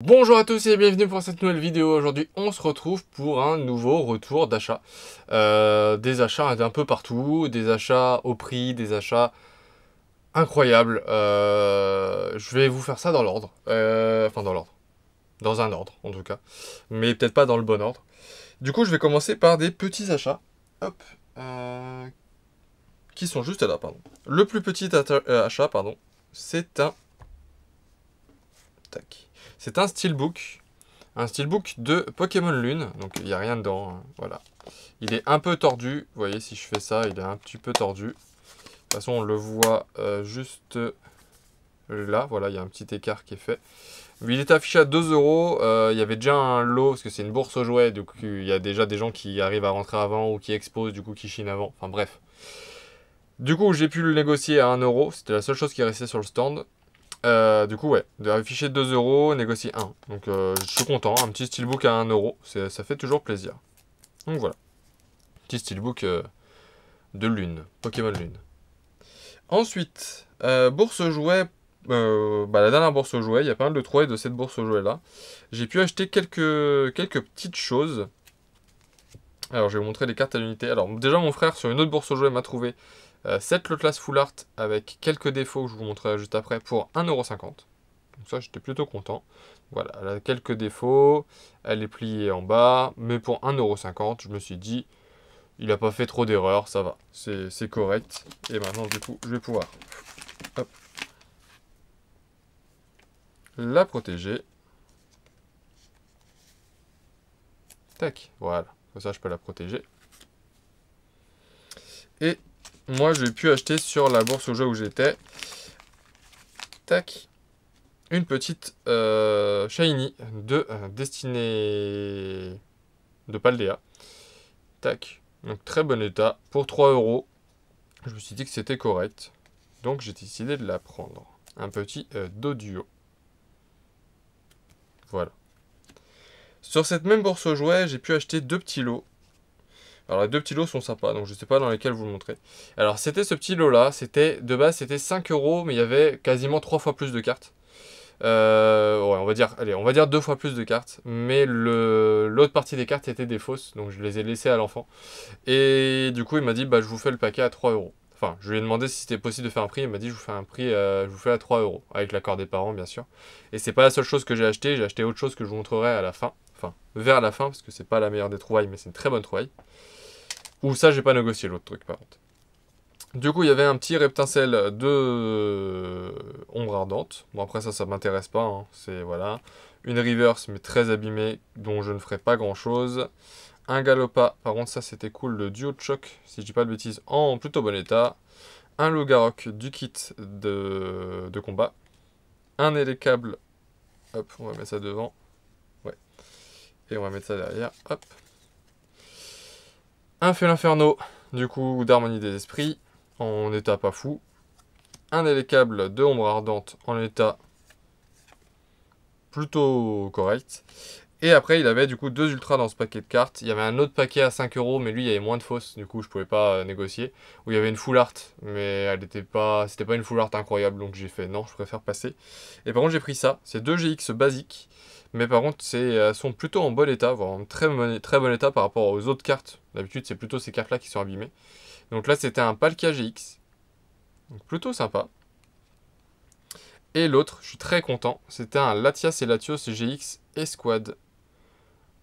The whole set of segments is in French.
Bonjour à tous et bienvenue pour cette nouvelle vidéo. Aujourd'hui on se retrouve pour un nouveau retour d'achat. Des achats un peu partout, des achats au prix, des achats incroyables. Je vais vous faire ça dans l'ordre. Enfin dans l'ordre. Dans un ordre en tout cas. Mais peut-être pas dans le bon ordre. Du coup je vais commencer par des petits achats. Hop. Qui sont juste là, pardon. Le plus petit achat, pardon, c'est un... Tac. C'est un steelbook. Un steelbook de Pokémon Lune, donc il n'y a rien dedans, hein, voilà. Il est un peu tordu, vous voyez si je fais ça, il est un petit peu tordu. De toute façon on le voit juste là, voilà, il y a un petit écart qui est fait. Il est affiché à 2 euros, il y avait déjà un lot, parce que c'est une bourse aux jouets, donc il y a déjà des gens qui arrivent à rentrer avant, ou qui exposent, du coup qui chinent avant, enfin bref. Du coup j'ai pu le négocier à 1 euro, c'était la seule chose qui restait sur le stand. Du coup, ouais, afficher 2 euros, négocier 1. Donc, je suis content. Un petit steelbook à 1 euro, ça fait toujours plaisir. Donc, voilà. Petit steelbook de Lune, Pokémon Lune. Ensuite, bourse aux jouets. La dernière bourse aux jouets, il y a pas mal de trouvailles de cette bourse aux jouets là. J'ai pu acheter quelques petites choses. Alors, je vais vous montrer les cartes à l'unité. Alors, déjà, mon frère, sur une autre bourse aux jouets, m'a trouvé 7 Lotlas Full Art avec quelques défauts que je vous montrerai juste après pour 1,50 €. Donc ça, j'étais plutôt content. Voilà, elle a quelques défauts. Elle est pliée en bas. Mais pour 1,50 €, je me suis dit, il n'a pas fait trop d'erreurs, ça va. C'est correct. Et maintenant, du coup, je vais pouvoir hop, la protéger. Tac, voilà. Comme ça, je peux la protéger. Et moi, j'ai pu acheter sur la bourse aux jeux où j'étais. Tac. Une petite shiny de Destinée de Paldea. Tac. Donc très bon état. Pour 3 euros. Je me suis dit que c'était correct. Donc j'ai décidé de la prendre. Un petit Doduo. Voilà. Sur cette même bourse aux jouets, j'ai pu acheter 2 petits lots. Alors les 2 petits lots sont sympas, donc je ne sais pas dans lesquels vous le montrer. Alors c'était ce petit lot là, de base c'était 5 euros, mais il y avait quasiment 3 fois plus de cartes. Ouais, on va dire 2 fois plus de cartes, mais l'autre partie des cartes étaient des fausses, donc je les ai laissées à l'enfant. Et du coup, il m'a dit, bah, je vous fais le paquet à 3 euros. Enfin, je lui ai demandé si c'était possible de faire un prix, il m'a dit, je vous fais un prix, je vous fais à 3 euros, avec l'accord des parents, bien sûr. Et c'est pas la seule chose que j'ai acheté autre chose que je vous montrerai à la fin. Enfin, vers la fin, parce que c'est pas la meilleure des trouvailles, mais c'est une très bonne trouvaille. Ou ça, j'ai pas négocié l'autre truc, par contre. Du coup, il y avait un petit Reptincelle de ombre ardente. Bon, après ça m'intéresse pas, hein. C'est, voilà. Une reverse, mais très abîmée, dont je ne ferai pas grand-chose. Un Galopa, par contre ça c'était cool, le Duo de Choc, si je dis pas de bêtises, en plutôt bon état. Un Lougarok du kit de combat. Un Élécable, hop, on va mettre ça devant. Ouais. Et on va mettre ça derrière, hop. Un Félinferno, du coup, d'Harmonie des Esprits, en état pas fou. Un Élécable de Ombre Ardente, en état plutôt correct. Et après, il avait du coup 2 ultras dans ce paquet de cartes. Il y avait un autre paquet à 5 euros, mais lui, il y avait moins de fausses. Du coup, je pouvais pas négocier. Où il y avait une full art, mais elle était pas, c'était pas une full art incroyable. Donc j'ai fait non, je préfère passer. Et par contre, j'ai pris ça. C'est 2 GX basiques. Mais par contre, elles sont plutôt en bon état, voire en très bon état par rapport aux autres cartes. D'habitude, c'est plutôt ces cartes-là qui sont abîmées. Donc là, c'était un Palkia GX. Donc plutôt sympa. Et l'autre, je suis très content, c'était un Latias et Latios GX Esquad.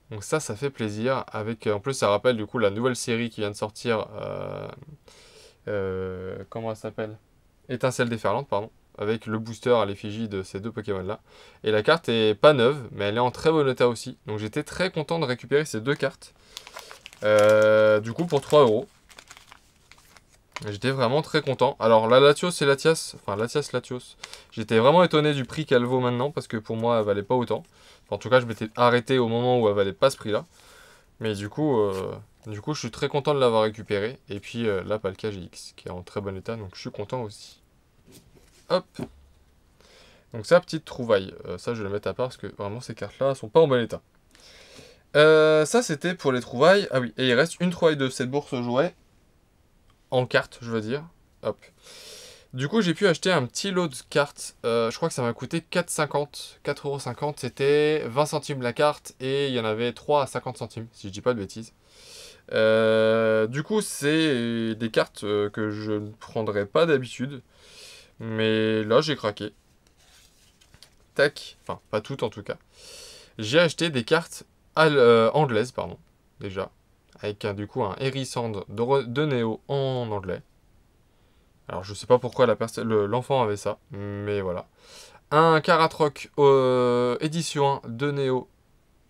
Donc ça fait plaisir. Avec, en plus, ça rappelle du coup la nouvelle série qui vient de sortir. Comment elle s'appelle? Étincelle déferlante, pardon. Avec le booster à l'effigie de ces deux Pokémon-là. Et la carte est pas neuve, mais elle est en très bon état aussi. Donc j'étais très content de récupérer ces deux cartes. Du coup, pour 3 euros. J'étais vraiment très content. Alors la Latios et Latias, enfin Latias Latios, j'étais vraiment étonné du prix qu'elle vaut maintenant, parce que pour moi elle valait pas autant. Enfin, en tout cas, je m'étais arrêté au moment où elle valait pas ce prix-là. Mais du coup, je suis très content de l'avoir récupéré. Et puis la Palkia GX, qui est en très bon état, donc je suis content aussi. Hop. Donc ça, petite trouvaille. Ça, je vais le mettre à part, parce que vraiment ces cartes-là sont pas en bon état. Ça, c'était pour les trouvailles. Ah oui, et il reste une trouvaille de cette bourse jouet. En carte, je veux dire. Hop. Du coup, j'ai pu acheter un petit lot de cartes. Je crois que ça m'a coûté 4,50 €. C'était 20 centimes la carte et il y en avait 3 à 50 centimes, si je dis pas de bêtises. Du coup, c'est des cartes que je ne prendrais pas d'habitude. Mais là, j'ai craqué. Tac. Enfin, pas toutes en tout cas. J'ai acheté des cartes anglaises, pardon, déjà. Avec du coup un Hérissand de Néo en anglais. Alors je sais pas pourquoi l'enfant avait ça, mais voilà. Un Karatroc édition 1 de Néo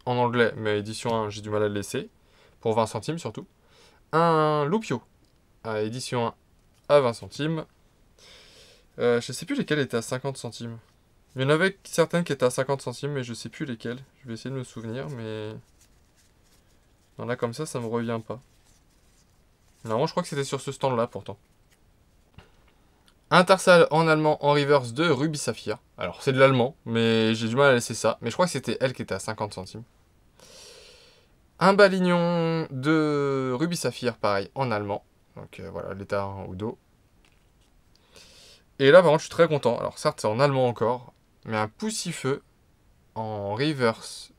en anglais, mais édition 1 j'ai du mal à le laisser. Pour 20 centimes surtout. Un Lupio à édition 1 à 20 centimes. Je sais plus lesquels étaient à 50 centimes. Il y en avait certaines qui étaient à 50 centimes, mais je sais plus lesquelles. Je vais essayer de me souvenir, mais... Non, là, comme ça me revient pas. Normalement, je crois que c'était sur ce stand-là, pourtant. Tarsal en allemand en reverse de Ruby Saphir. Alors, c'est de l'allemand, mais j'ai du mal à laisser ça. Mais je crois que c'était elle qui était à 50 centimes. Un Balignon de Ruby Saphir, pareil, en allemand. Donc, voilà, l'état au dos. Et là, par contre, je suis très content. Alors, certes, c'est en allemand encore, mais un Poussifeu en reverse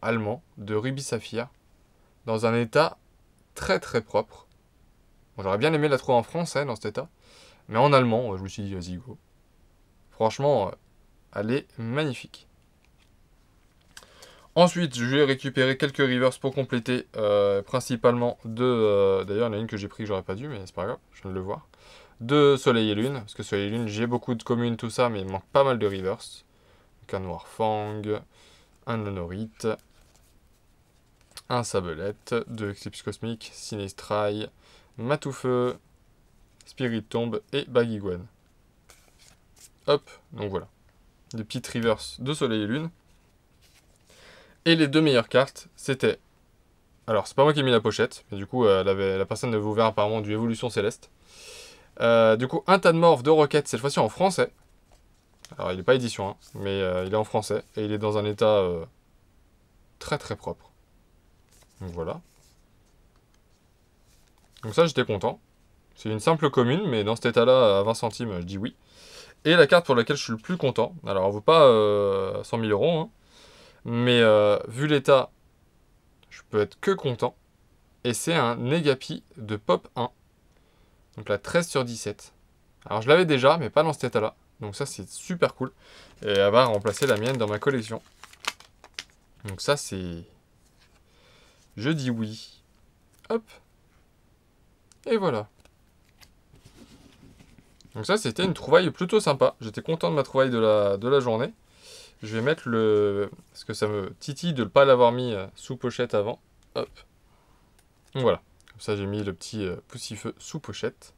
allemand de Ruby Saphir dans un état très très propre. Bon, j'aurais bien aimé la trouver en français dans cet état, mais en allemand, je me suis dit, vas-y, go. Franchement, elle est magnifique. Ensuite, je vais récupérer quelques reverse pour compléter, principalement de... D'ailleurs, il y en a une que j'ai pris que j'aurais pas dû, mais c'est pas grave, je viens de le voir. De Soleil et Lune, parce que Soleil et Lune, j'ai beaucoup de communes, tout ça, mais il manque pas mal de reverse. Donc un Noir Fang, un Nonorite, un Sabelette, deux Eclipse Cosmique, Sinistrai, Matoufeu, Spirit Tombe et Bagigwen. Hop, donc voilà. Des petites reverse de Soleil et Lune. Et les deux meilleures cartes, c'était... Alors, c'est pas moi qui ai mis la pochette, mais du coup, la personne avait ouvert apparemment du Évolution Céleste. Du coup, un tas de morph de Rocket, cette fois-ci en français. Alors, il n'est pas édition 1, mais il est en français. Et il est dans un état très très propre. Donc voilà. Donc ça, j'étais content. C'est une simple commune, mais dans cet état-là, à 20 centimes, je dis oui. Et la carte pour laquelle je suis le plus content, alors elle vaut pas 100 000 €, hein, mais vu l'état, je peux être que content. Et c'est un Negapi de Pop 1. Donc la 13 sur 17. Alors je l'avais déjà, mais pas dans cet état-là. Donc ça, c'est super cool. Et elle va remplacer la mienne dans ma collection. Donc ça, c'est... Je dis oui. Hop. Et voilà. Donc ça, c'était une trouvaille plutôt sympa. J'étais content de ma trouvaille de la journée. Je vais mettre le... Parce que ça me titille de ne pas l'avoir mis sous pochette avant. Hop. Donc voilà. Comme ça, j'ai mis le petit Poussifeu sous pochette.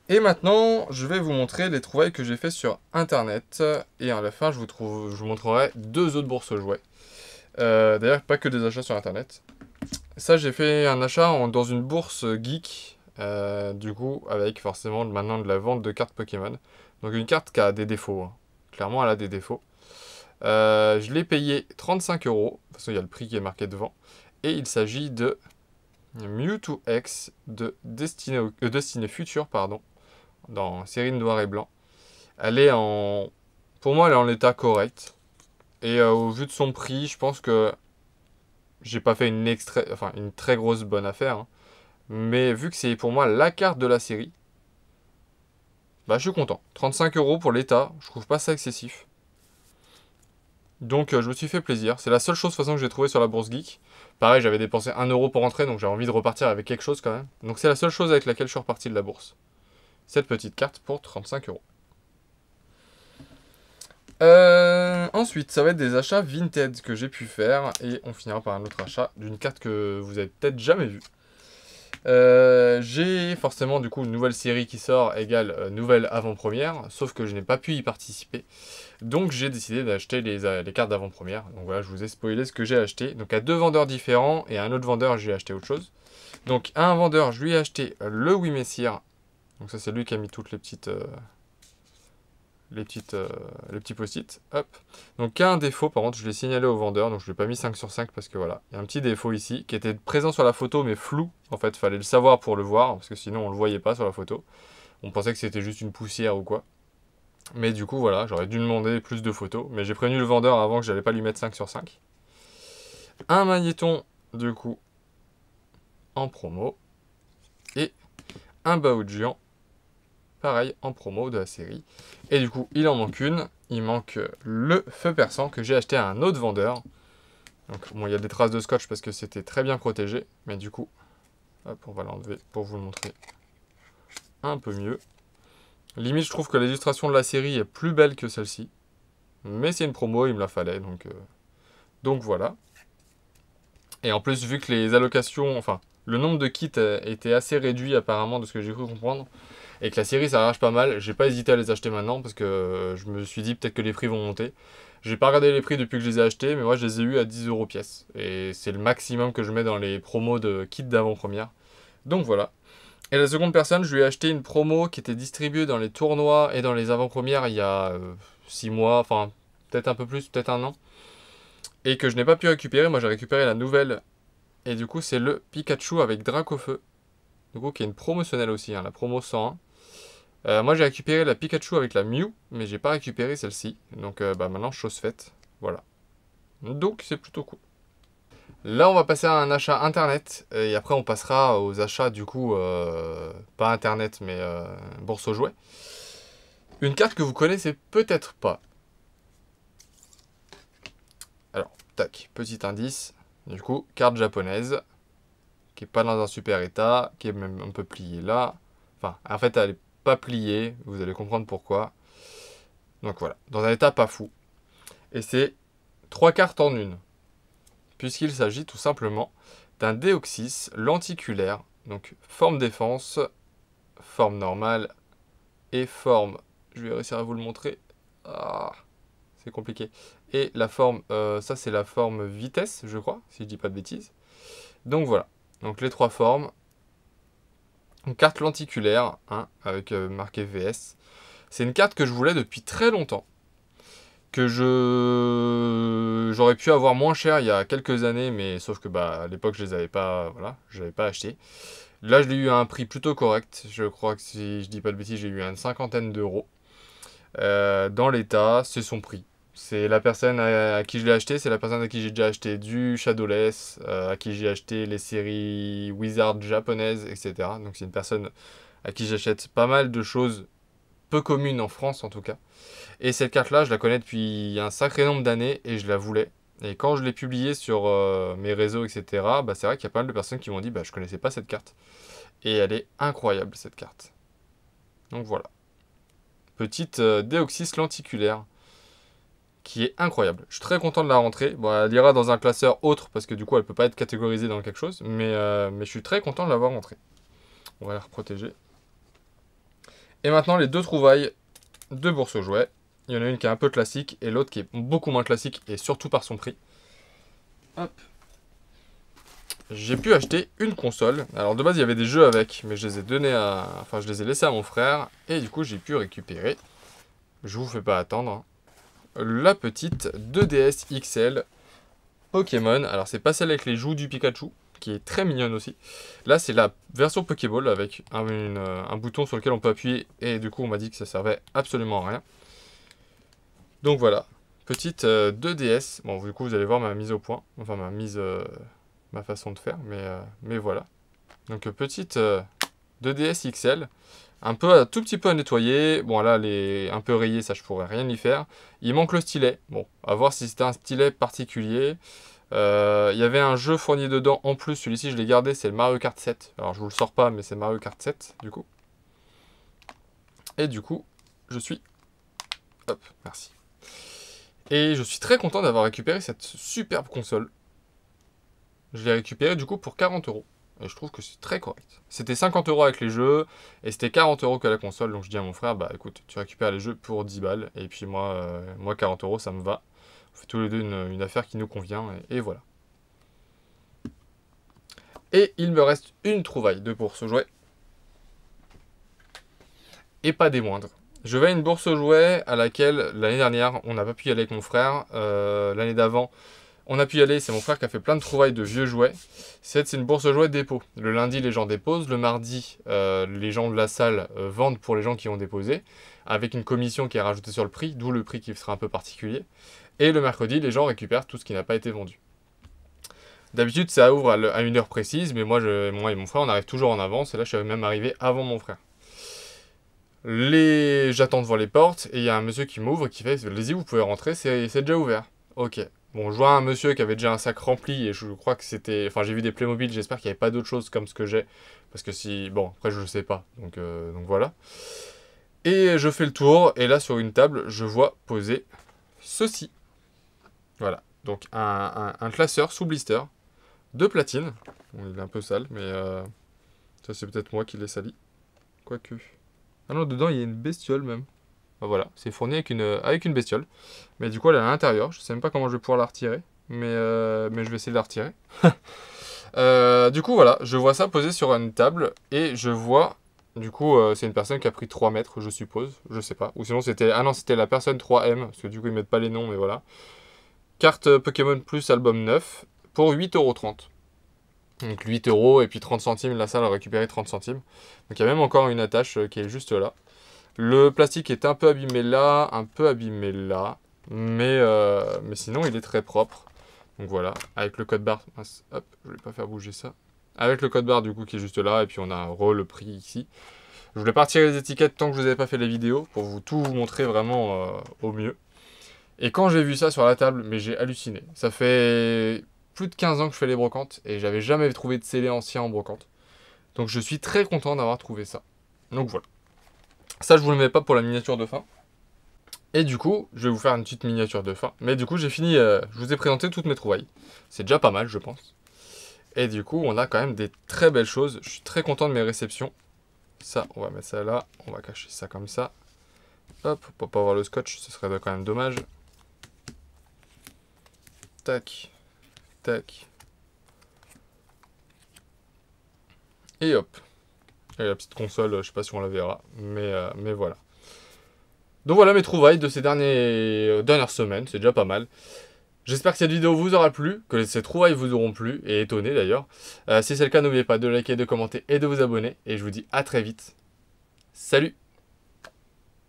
Et maintenant, je vais vous montrer les trouvailles que j'ai fait sur Internet. Et à la fin, je vous montrerai deux autres bourses jouets. D'ailleurs, pas que des achats sur Internet. Ça, j'ai fait un achat dans une bourse geek. Du coup, avec forcément maintenant de la vente de cartes Pokémon. Donc une carte qui a des défauts. Hein. Clairement, elle a des défauts. Je l'ai payé 35 €. De toute façon, il y a le prix qui est marqué devant. Et il s'agit de Mewtwo X de Destinée Future, pardon. Dans série noir et blanc. Elle est en... Pour moi, elle est en état correct. Et au vu de son prix, je pense que j'ai pas fait une très grosse bonne affaire. Hein. Mais vu que c'est pour moi la carte de la série, bah je suis content. 35 € pour l'état, je trouve pas ça excessif. Donc je me suis fait plaisir. C'est la seule chose de toute façon que j'ai trouvé sur la bourse geek. Pareil, j'avais dépensé 1 € pour entrer, donc j'ai envie de repartir avec quelque chose quand même. Donc c'est la seule chose avec laquelle je suis reparti de la bourse. Cette petite carte pour 35 €. Ensuite, ça va être des achats Vinted que j'ai pu faire. Et on finira par un autre achat d'une carte que vous avez peut-être jamais vue. J'ai forcément du coup une nouvelle série qui sort égale nouvelle avant-première. Sauf que je n'ai pas pu y participer. Donc j'ai décidé d'acheter les cartes d'avant-première. Donc voilà, je vous ai spoilé ce que j'ai acheté. Donc à deux vendeurs différents et à un autre vendeur, j'ai acheté autre chose. Donc à un vendeur, je lui ai acheté le Wimessir. Donc ça, c'est lui qui a mis toutes les petites... les petits post-it, hop. Donc, il y a un défaut, par contre, je l'ai signalé au vendeur, donc je ne l'ai pas mis 5 sur 5 parce que voilà, il y a un petit défaut ici qui était présent sur la photo mais flou. En fait, il fallait le savoir pour le voir parce que sinon on ne le voyait pas sur la photo. On pensait que c'était juste une poussière ou quoi. Mais du coup, voilà, j'aurais dû demander plus de photos. Mais j'ai prévenu le vendeur avant que j'allais pas lui mettre 5 sur 5. Un magnéton, du coup, en promo. Et un Baout géant, pareil, en promo de la série. Et du coup, il en manque une. Il manque le feu perçant que j'ai acheté à un autre vendeur. Donc, bon, il y a des traces de scotch parce que c'était très bien protégé. Mais du coup, hop, on va l'enlever pour vous le montrer un peu mieux. Limite, je trouve que l'illustration de la série est plus belle que celle-ci. Mais c'est une promo, il me la fallait. Donc voilà. Et en plus, vu que les allocations, enfin, le nombre de kits était assez réduit apparemment de ce que j'ai cru comprendre, et que la série ça arrache pas mal, j'ai pas hésité à les acheter maintenant parce que je me suis dit peut-être que les prix vont monter. J'ai pas regardé les prix depuis que je les ai achetés, mais moi je les ai eu à 10 € pièce. Et c'est le maximum que je mets dans les promos de kits d'avant-première. Donc voilà. Et la seconde personne, je lui ai acheté une promo qui était distribuée dans les tournois et dans les avant-premières il y a 6 mois, enfin peut-être un peu plus, peut-être un an. Et que je n'ai pas pu récupérer, moi j'ai récupéré la nouvelle. Et du coup c'est le Pikachu avec Dracofeu. Du coup qui est une promotionnelle aussi, hein, la promo 101. Moi j'ai récupéré la Pikachu avec la Mew, mais j'ai pas récupéré celle-ci. Donc maintenant chose faite, voilà. Donc c'est plutôt cool. Là on va passer à un achat internet, et après on passera aux achats du coup, pas internet mais bourse aux jouets. Une carte que vous connaissez peut-être pas. Alors, tac, petit indice. Du coup, carte japonaise, qui est pas dans un super état, qui est même un peu pliée là. Enfin, en fait elle est pas pliée, vous allez comprendre pourquoi. Donc voilà, dans un état pas fou. Et c'est 3 cartes en une. Puisqu'il s'agit tout simplement d'un Deoxys lenticulaire. Donc forme défense, forme normale et forme... Je vais réussir à vous le montrer. Ah, c'est compliqué. Et la forme... ça c'est la forme vitesse, je crois, si je dis pas de bêtises. Donc voilà. Donc les 3 formes. Une carte lenticulaire, hein, avec marqué VS. C'est une carte que je voulais depuis très longtemps. Que j'aurais pu avoir moins cher il y a quelques années, mais sauf que bah à l'époque je les avais pas, voilà, je l'avais pas acheté. Là je l'ai eu à un prix plutôt correct, je crois que si je dis pas de bêtises, j'ai eu à une cinquantaine d'euros. Dans l'état, c'est son prix. C'est la personne à qui je l'ai acheté, c'est la personne à qui j'ai déjà acheté du Shadowless, à qui j'ai acheté les séries Wizard japonaises, etc. Donc c'est une personne à qui j'achète pas mal de choses peu communes en France en tout cas. Et cette carte-là, je la connais depuis un sacré nombre d'années et je la voulais. Et quand je l'ai publiée sur mes réseaux, etc., bah, c'est vrai qu'il y a pas mal de personnes qui m'ont dit bah, je connaissais pas cette carte. Et elle est incroyable cette carte. Donc voilà. Petite Deoxys lenticulaire qui est incroyable. Je suis très content de la rentrer. Bon, elle ira dans un classeur autre parce que du coup elle peut pas être catégorisée dans quelque chose. Mais je suis très content de l'avoir rentrée. On va la reprotéger. Et maintenant les deux trouvailles de bourse aux jouets. Il y en a une qui est un peu classique et l'autre qui est beaucoup moins classique et surtout par son prix. Hop. J'ai pu acheter une console. Alors de base il y avait des jeux avec, mais je les ai donnés à... Enfin je les ai laissés à mon frère. Et du coup j'ai pu récupérer, je vous fais pas attendre, hein, la petite 2DS XL Pokémon. Alors c'est pas celle avec les joues du Pikachu, qui est très mignonne aussi. Là c'est la version Pokéball avec un bouton sur lequel on peut appuyer. Et du coup on m'a dit que ça servait absolument à rien. Donc voilà, petite 2DS. Bon, du coup, vous allez voir ma mise au point. Enfin, ma façon de faire. Mais voilà. Donc, petite 2DS XL. Un tout petit peu à nettoyer. Bon, là, elle est un peu rayée. Ça, je pourrais rien y faire. Il manque le stylet. Bon, à voir si c'était un stylet particulier. Il y avait un jeu fourni dedans. En plus, celui-ci, je l'ai gardé. C'est le Mario Kart 7. Alors, je vous le sors pas, mais c'est Mario Kart 7, du coup. Et du coup, je suis... Hop, merci. Et je suis très content d'avoir récupéré cette superbe console. Je l'ai récupérée du coup pour 40 €. Et je trouve que c'est très correct. C'était 50 € avec les jeux, et c'était 40 € que la console. Donc je dis à mon frère, bah écoute, tu récupères les jeux pour 10 balles. Et puis moi 40 € ça me va. On fait tous les deux une affaire qui nous convient, et voilà. Et il me reste une trouvaille de bourse aux jouets. Et pas des moindres. Je vais à une bourse aux jouets à laquelle, l'année dernière, on n'a pas pu y aller avec mon frère. L'année d'avant, On a pu y aller, c'est mon frère qui a fait plein de trouvailles de vieux jouets. C'est une bourse de jouets dépôt. Le lundi, les gens déposent. Le mardi, les gens de la salle vendent pour les gens qui ont déposé, avec une commission qui est rajoutée sur le prix, d'où le prix qui sera un peu particulier. Et le mercredi, les gens récupèrent tout ce qui n'a pas été vendu. D'habitude, ça ouvre à une heure précise, mais moi et mon frère, on arrive toujours en avance. Et là, je suis même arrivé avant mon frère. J'attends devant les portes, et il y a un monsieur qui m'ouvre et qui fait « Allez-y, vous pouvez rentrer, c'est déjà ouvert. » Ok. Bon, je vois un monsieur qui avait déjà un sac rempli, et je crois que c'était... Enfin, j'ai vu des Playmobil, j'espère qu'il n'y avait pas d'autre chose comme ce que j'ai. Parce que si... Bon, après, je ne sais pas. Donc voilà. Et je fais le tour, et là, sur une table, je vois poser ceci. Voilà. Donc, un classeur sous blister de platine. Bon, il est un peu sale, mais ça, c'est peut-être moi qui l'ai sali. Quoique... Ah non, dedans, il y a une bestiole, même. Ah, voilà, c'est fourni avec une bestiole. Mais du coup, elle est à l'intérieur. Je sais même pas comment je vais pouvoir la retirer. Mais je vais essayer de la retirer. Du coup, voilà, je vois ça posé sur une table. Et je vois... Du coup, c'est une personne qui a pris 3 mètres, je suppose. Je sais pas. Ou sinon, c'était... Ah non, c'était la personne 3M. Parce que du coup, ils mettent pas les noms, mais voilà. Carte Pokémon Plus album 9 pour 8,30 €. Donc 8 € et puis 30 centimes. La salle a récupéré 30 centimes. Donc il y a même encore une attache qui est juste là. Le plastique est un peu abîmé là, un peu abîmé là. Mais sinon, il est très propre. Donc voilà, avec le code barre. Hop, je vais pas faire bouger ça. Avec le code barre du coup qui est juste là. Et puis on a le prix ici. Je voulais pas retirer les étiquettes tant que je vous avais pas fait les vidéos. Pour tout vous montrer vraiment au mieux. Et quand j'ai vu ça sur la table, mais j'ai halluciné. Ça fait plus de 15 ans que je fais les brocantes. Et j'avais jamais trouvé de scellé ancien en brocante. Donc je suis très content d'avoir trouvé ça. Donc voilà. Ça, je vous le mets pas pour la miniature de fin. Et du coup, je vais vous faire une petite miniature de fin. Mais du coup, j'ai fini, je vous ai présenté toutes mes trouvailles. C'est déjà pas mal, je pense. Et du coup, on a quand même des très belles choses. Je suis très content de mes réceptions. Ça, on va mettre ça là. On va cacher ça comme ça. Hop, pour pas avoir le scotch, ce serait quand même dommage. Tac, tac. Et hop. Et la petite console, je sais pas si on la verra. Mais voilà. Donc voilà mes trouvailles de ces dernières semaines, c'est déjà pas mal. J'espère que cette vidéo vous aura plu, que ces trouvailles vous auront plu, et étonné d'ailleurs. Si c'est le cas, n'oubliez pas de liker, de commenter et de vous abonner. Et je vous dis à très vite. Salut!